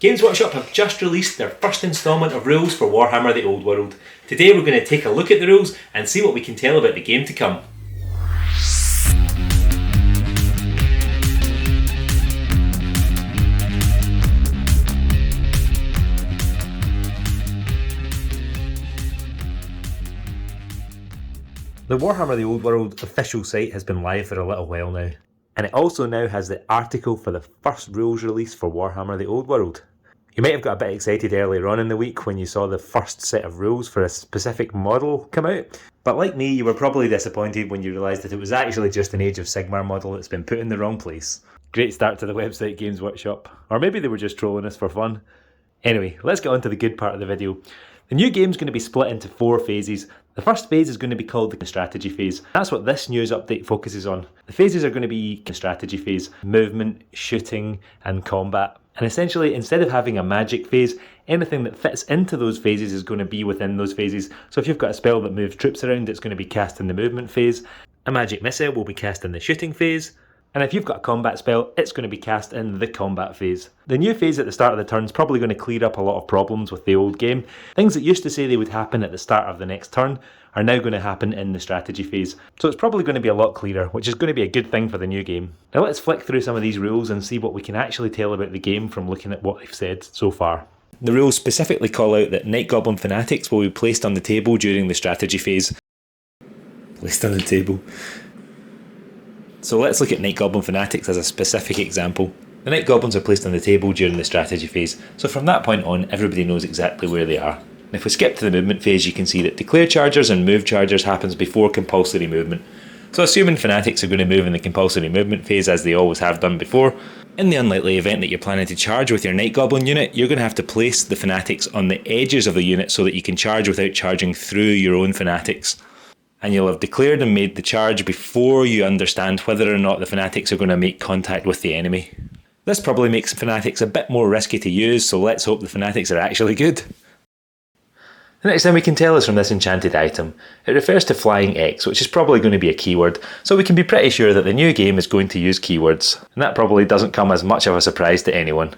Games Workshop have just released their first instalment of rules for Warhammer The Old World. Today we're going to take a look at the rules and see what we can tell about the game to come. The Warhammer The Old World official site has been live for a little while now, and it also now has the article for the first rules release for Warhammer The Old World. You might have got a bit excited earlier on in the week when you saw the first set of rules for a specific model come out, but like me, you were probably disappointed when you realised that it was actually just an Age of Sigmar model that's been put in the wrong place. Great start to the website, Games Workshop. Or maybe they were just trolling us for fun. Anyway, let's get on to the good part of the video. The new game's going to be split into 4 phases. The first phase is going to be called the strategy phase. That's what this news update focuses on. The phases are going to be the strategy phase, movement, shooting, and combat. And essentially, instead of having a magic phase, anything that fits into those phases is going to be within those phases. So if you've got a spell that moves troops around, it's going to be cast in the movement phase. A magic missile will be cast in the shooting phase. And if you've got a combat spell, it's going to be cast in the combat phase. The new phase at the start of the turn is probably going to clear up a lot of problems with the old game. Things that used to say they would happen at the start of the next turn are now going to happen in the strategy phase. So it's probably going to be a lot clearer, which is going to be a good thing for the new game. Now let's flick through some of these rules and see what we can actually tell about the game from looking at what they've said so far. The rules specifically call out that Night Goblin Fanatics will be placed on the table during the strategy phase. Placed on the table. So let's look at Night Goblin Fanatics as a specific example. The Night Goblins are placed on the table during the strategy phase, so from that point on everybody knows exactly where they are. And if we skip to the movement phase, you can see that declare chargers and move chargers happens before compulsory movement. So assuming Fanatics are going to move in the compulsory movement phase as they always have done before, in the unlikely event that you're planning to charge with your Night Goblin unit, you're going to have to place the Fanatics on the edges of the unit so that you can charge without charging through your own Fanatics. And you'll have declared and made the charge before you understand whether or not the Fanatics are going to make contact with the enemy. This probably makes Fanatics a bit more risky to use, so let's hope the Fanatics are actually good. The next thing we can tell is from this enchanted item. It refers to Flying X, which is probably going to be a keyword, so we can be pretty sure that the new game is going to use keywords, and that probably doesn't come as much of a surprise to anyone.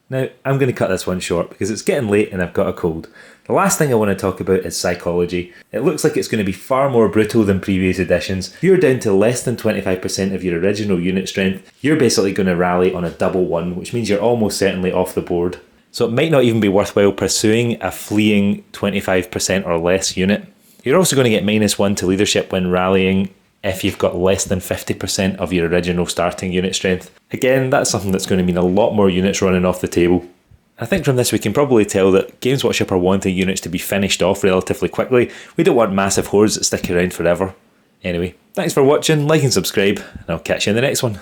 Now, I'm going to cut this one short because it's getting late and I've got a cold. The last thing I want to talk about is psychology. It looks like it's going to be far more brutal than previous editions. If you're down to less than 25% of your original unit strength, you're basically going to rally on a double 1, which means you're almost certainly off the board. So it might not even be worthwhile pursuing a fleeing 25% or less unit. You're also going to get -1 to leadership when rallying if you've got less than 50% of your original starting unit strength. Again, that's something that's going to mean a lot more units running off the table. I think from this we can probably tell that Games Workshop are wanting units to be finished off relatively quickly. We don't want massive hordes that stick around forever. Anyway, thanks for watching, like and subscribe, and I'll catch you in the next one.